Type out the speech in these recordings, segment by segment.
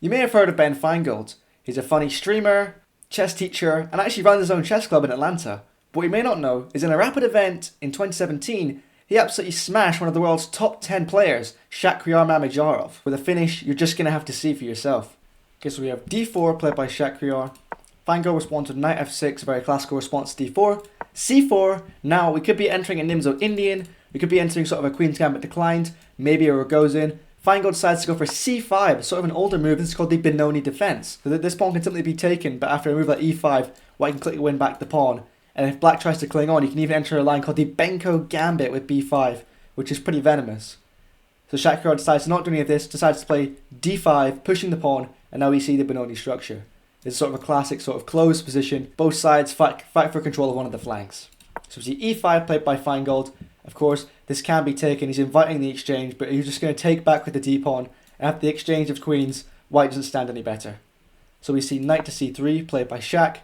You may have heard of Ben Finegold. He's a funny streamer, chess teacher, and actually runs his own chess club in Atlanta. But what you may not know is in a rapid event in 2017, he absolutely smashed one of the world's top 10 players, Shakriyar Mamedyarov, with a finish you're just going to have to see for yourself. Okay, so we have d4 played by Shakriyar. Finegold responded to knight f6, a very classical response to d4. c4, now we could be entering a Nimzo Indian, we could be entering sort of a Queen's Gambit declined, maybe a Rogozin. Finegold decides to go for c5, sort of an older move. This is called the Benoni defense. So this pawn can simply be taken, but after a move like e5, white can quickly win back the pawn. And if black tries to cling on, you can even enter a line called the Benko Gambit with b5, which is pretty venomous. So Shakriyar decides to not do any of this, decides to play d5, pushing the pawn, and now we see the Benoni structure. It's sort of a classic sort of closed position. Both sides fight for control of one of the flanks. So we see e5 played by Finegold. Of course, this can be taken. He's inviting the exchange, but he's just going to take back with the d-pawn. And after the exchange of queens, white doesn't stand any better. So we see knight to c3 played by Shak,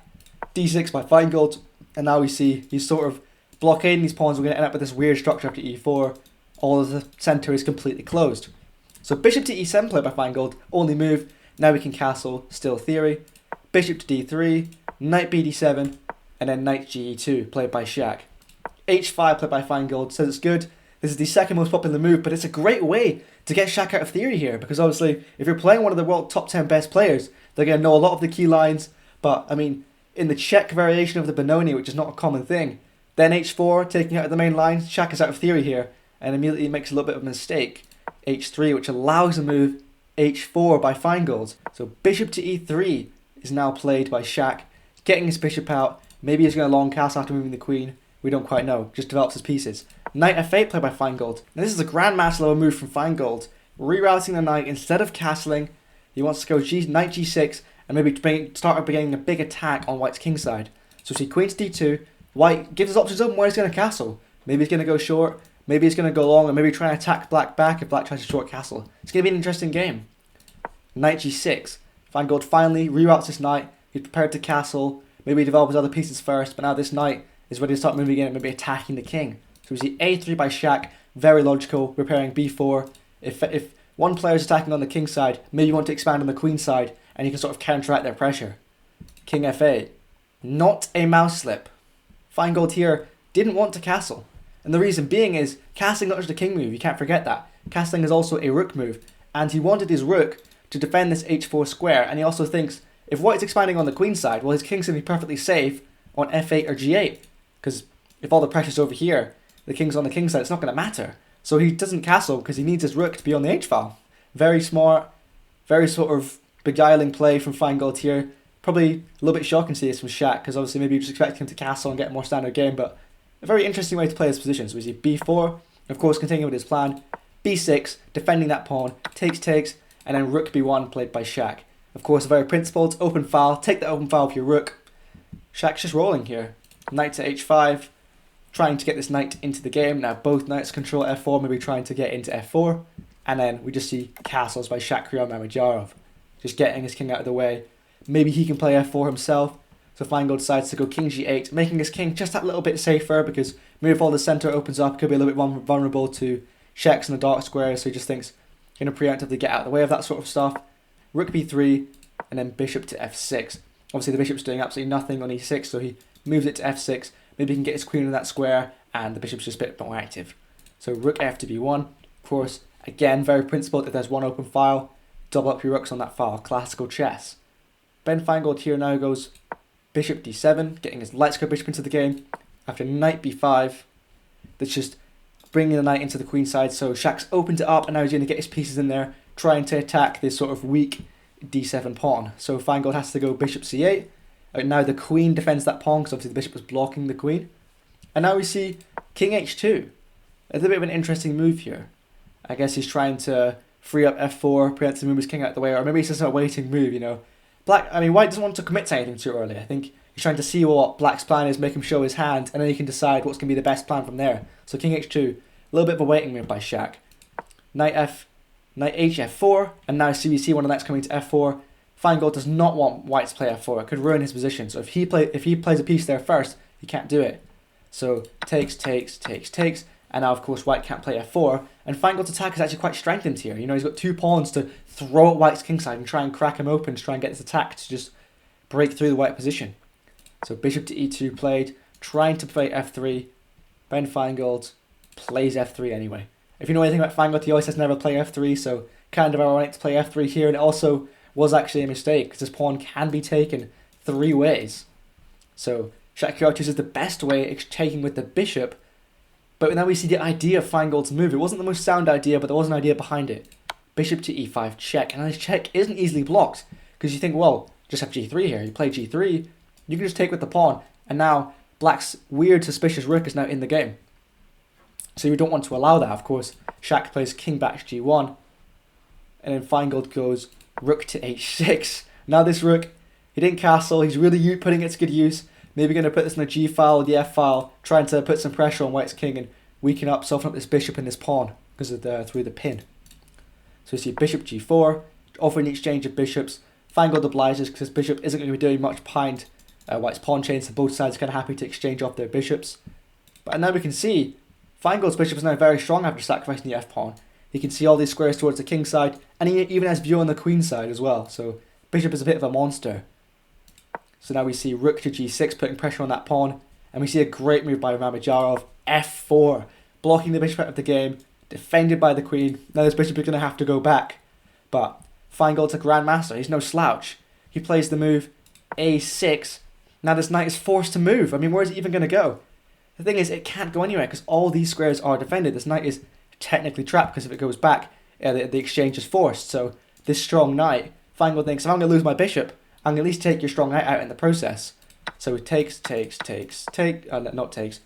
d6 by Finegold, and now we see he's sort of blockading these pawns. We're going to end up with this weird structure after e4. All of the centre is completely closed. So bishop to e7 played by Finegold, only move. Now we can castle, still theory. Bishop to d3, knight bd7, and then knight ge2 played by Shak. h5 played by Finegold says it's good. This is the second most popular move, but it's a great way to get Shak out of theory here, because obviously if you're playing one of the world top 10 best players, they're going to know a lot of the key lines. But I mean, in the check variation of the Benoni, which is not a common thing, then h4 taking out of the main line, Shak is out of theory here and immediately makes a little bit of a mistake. h3, which allows a move h4 by Finegold. So bishop to e3 is now played by Shak, getting his bishop out. Maybe he's going to long castle after moving the queen. We don't quite know. Just develops his pieces. Knight f8 played by Finegold. Now this is a grandmaster level move from Finegold. Rerouting the knight instead of castling. He wants to go knight g6 and maybe start beginning a big attack on white's kingside. So we see queen to d2. White gives his options open where he's going to castle. Maybe he's going to go short. Maybe he's going to go long, and maybe try and attack black back if black tries to short castle. It's going to be an interesting game. Knight g6. Finegold finally reroutes this knight. He's prepared to castle. Maybe he develops his other pieces first, but now this knight is ready to start moving in and maybe attacking the king. So we see a3 by Shak, very logical, repairing b4. If one player is attacking on the king side, maybe you want to expand on the queen side, and you can sort of counteract their pressure. King f8. Not a mouse slip. Finegold here didn't want to castle. And the reason being is, castling not just a king move, you can't forget that. Castling is also a rook move, and he wanted his rook to defend this h4 square, and he also thinks, if white's expanding on the queen side, well his king's going to be perfectly safe on f8 or g8, because if all the pressure's over here, the king's on the king side, it's not going to matter. So he doesn't castle because he needs his rook to be on the h-file. Very smart, very sort of beguiling play from Finegold here. Probably a little bit shocking to see this from Shak, because obviously maybe you just expect him to castle and get a more standard game, but a very interesting way to play his position. So we see b4, of course continuing with his plan, b6, defending that pawn, takes, and then rook b1 played by Shak. Of course, very principled, open file, take the open file for your rook. Shak's just rolling here. Knight to h5, trying to get this knight into the game. Now both knights control f4, maybe trying to get into f4. And then we just see castles by Shakriyar Mamedyarov, just getting his king out of the way. Maybe he can play f4 himself. So Finegold decides to go king g8, making his king just that little bit safer, because maybe if all the centre opens up, could be a little bit vulnerable to checks in the dark squares. So he just thinks, going to preemptively get out of the way of that sort of stuff. Rook b3, and then bishop to f6. Obviously the bishop's doing absolutely nothing on e6, so he moves it to f6. Maybe he can get his queen in that square, and the bishop's just a bit more active. So rook f to b1. Of course, again, very principled. If there's one open file, double up your rooks on that file. Classical chess. Ben Finegold here now goes bishop d7, getting his light square bishop into the game. After knight b5, that's just bringing the knight into the queen side. So Shak's opened it up, and now he's going to get his pieces in there, trying to attack this sort of weak d7 pawn. So Finegold has to go bishop c8. Now the queen defends that pawn, because obviously the bishop was blocking the queen. And now we see king h2. It's a bit of an interesting move here. I guess he's trying to free up f4, preemptively move his king out of the way, or maybe it's just a waiting move, you know. White doesn't want to commit to anything too early. I think he's trying to see what black's plan is, make him show his hand, and then he can decide what's going to be the best plan from there. So king h2, a little bit of a waiting move by Shak. Knight h f4, and now CBC, one of the knights coming to f4. Finegold does not want white to play f4. It could ruin his position. So if he plays a piece there first, he can't do it. So takes, And now, of course, white can't play f4. And Finegold's attack is actually quite strengthened here. You know, he's got 2 pawns to throw at white's kingside and try and crack him open to try and get this attack to just break through the white position. So bishop to e2 played, trying to play f3. Ben Finegold plays f3 anyway. If you know anything about Finegold, he always says never play f3, so kind of ironic to play f3 here. And it also was actually a mistake, because this pawn can be taken 3 ways. So Shakriyar chooses the best way, taking with the bishop. But now we see the idea of Finegold's move. It wasn't the most sound idea, but there was an idea behind it. Bishop to e5 check, and this check isn't easily blocked, because you think, well, just have g3 here. You play g3, you can just take with the pawn, and now black's weird, suspicious rook is now in the game. So you don't want to allow that, of course. Shak plays king back g1, and then Finegold goes rook to h6. Now this rook, he didn't castle, he's really putting it to good use. Maybe going to put this in the g file or the f file, trying to put some pressure on white's king and weaken up, soften up this bishop and this pawn because of through the pin. So we see bishop g4, offering the exchange of bishops. Finegold obliges because his bishop isn't going to be doing much behind white's pawn chain, so both sides are kind of happy to exchange off their bishops. But now we can see Finegold's bishop is now very strong after sacrificing the f pawn. He can see all these squares towards the king side, and he even has view on the queen side as well. So bishop is a bit of a monster. So now we see rook to g6, putting pressure on that pawn. And we see a great move by Mamedyarov, f4, blocking the bishop out of the game, defended by the queen. Now this bishop is going to have to go back. But Finegold's a grandmaster, he's no slouch. He plays the move a6. Now this knight is forced to move. I mean, where is it even going to go? The thing is, it can't go anywhere because all these squares are defended. This knight is technically trapped because if it goes back, the exchange is forced. So this strong knight, Finegold thinks, if I'm going to lose my bishop, I'm going to at least take your strong knight out in the process. So it takes. Not takes.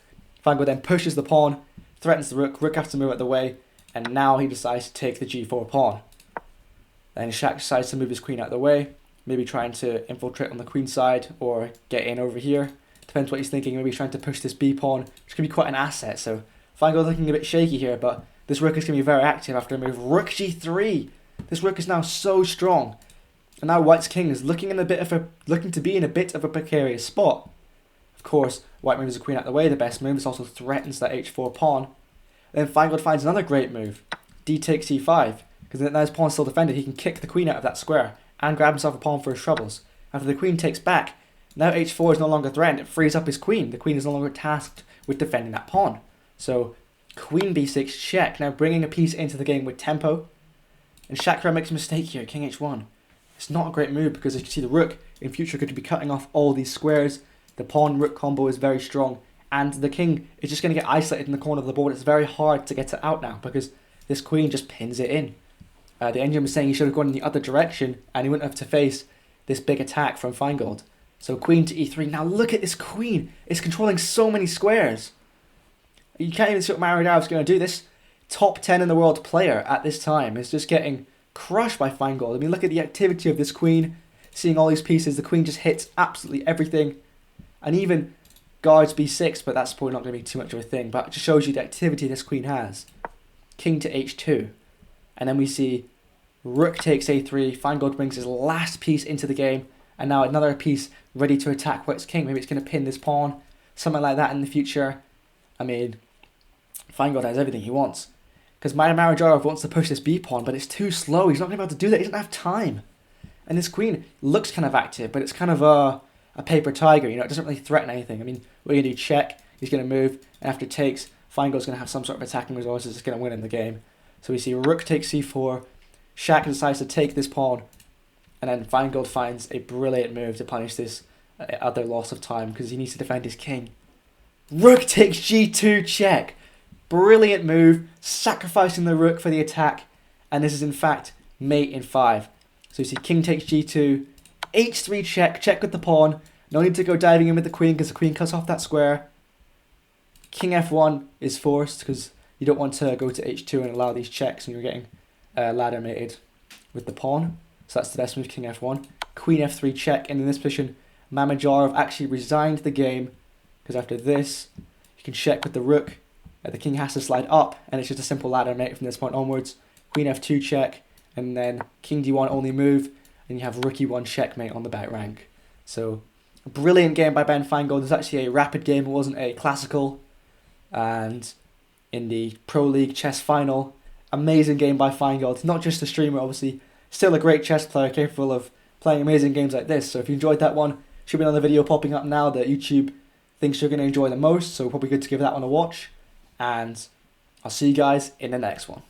Finegold then pushes the pawn, threatens the rook. Rook has to move out of the way, and now he decides to take the g4 pawn. Then Shak decides to move his queen out of the way, maybe trying to infiltrate on the queen side or get in over here. Depends what he's thinking. Maybe he's trying to push this b pawn, which can be quite an asset. So Finegold looking a bit shaky here, but this rook is going to be very active after a move. Rook g3. This rook is now so strong. And now white's king is looking to be in a bit of a precarious spot. Of course, white moves the queen out of the way, the best move. This also threatens that h4 pawn. Then Finegold finds another great move. D takes e5. Because now his pawn's still defended, he can kick the queen out of that square and grab himself a pawn for his troubles. After the queen takes back, now h4 is no longer threatened. It frees up his queen. The queen is no longer tasked with defending that pawn. So queen b6 check, now bringing a piece into the game with tempo. And Shakriyar makes a mistake here, king h1. It's not a great move because as you can see the rook in future could be cutting off all these squares. The pawn-rook combo is very strong and the king is just going to get isolated in the corner of the board. It's very hard to get it out now because this queen just pins it in. The engine was saying he should have gone in the other direction and he wouldn't have to face this big attack from Finegold. So queen to e3. Now look at this queen. It's controlling so many squares. You can't even see what Mamedyarov going to do. This top 10 in the world player at this time is just getting crushed by Finegold. I mean, look at the activity of this queen. Seeing all these pieces, the queen just hits absolutely everything. And even guards b6, but that's probably not going to be too much of a thing. But it just shows you the activity this queen has. King to h2. And then we see rook takes a3. Finegold brings his last piece into the game. And now another piece ready to attack white's king. Maybe it's going to pin this pawn. Something like that in the future. I mean, Finegold has everything he wants. Because Mamedyarov wants to push this b pawn, but it's too slow. He's not going to be able to do that. He doesn't have time. And this queen looks kind of active, but it's kind of a paper tiger. You know, it doesn't really threaten anything. I mean, we're going to do check. He's going to move. And after it takes, Finegold's going to have some sort of attacking resources. It's going to win in the game. So we see rook takes c4. Shak decides to take this pawn. And then Finegold finds a brilliant move to punish this other loss of time because he needs to defend his king. Rook takes g2 check. Brilliant move, sacrificing the rook for the attack, and this is in fact mate in 5. So you see king takes g2, h3 check, check with the pawn, no need to go diving in with the queen because the queen cuts off that square. King f1 is forced because you don't want to go to h2 and allow these checks and you're getting ladder mated with the pawn. So that's the best move, king f1. Queen f3 check, and in this position Mamedyarov actually resigned the game because after this you can check with the rook. The king has to slide up, and it's just a simple ladder mate from this point onwards. Queen f2 check, and then king d1 only move, and you have rook e1 checkmate on the back rank. So, a brilliant game by Ben Finegold. It was actually a rapid game, it wasn't a classical. And in the Pro League chess final. Amazing game by Finegold. He's not just a streamer, obviously, still a great chess player capable of playing amazing games like this. So if you enjoyed that one, should be another video popping up now that YouTube thinks you're going to enjoy the most. So probably good to give that one a watch. And I'll see you guys in the next one.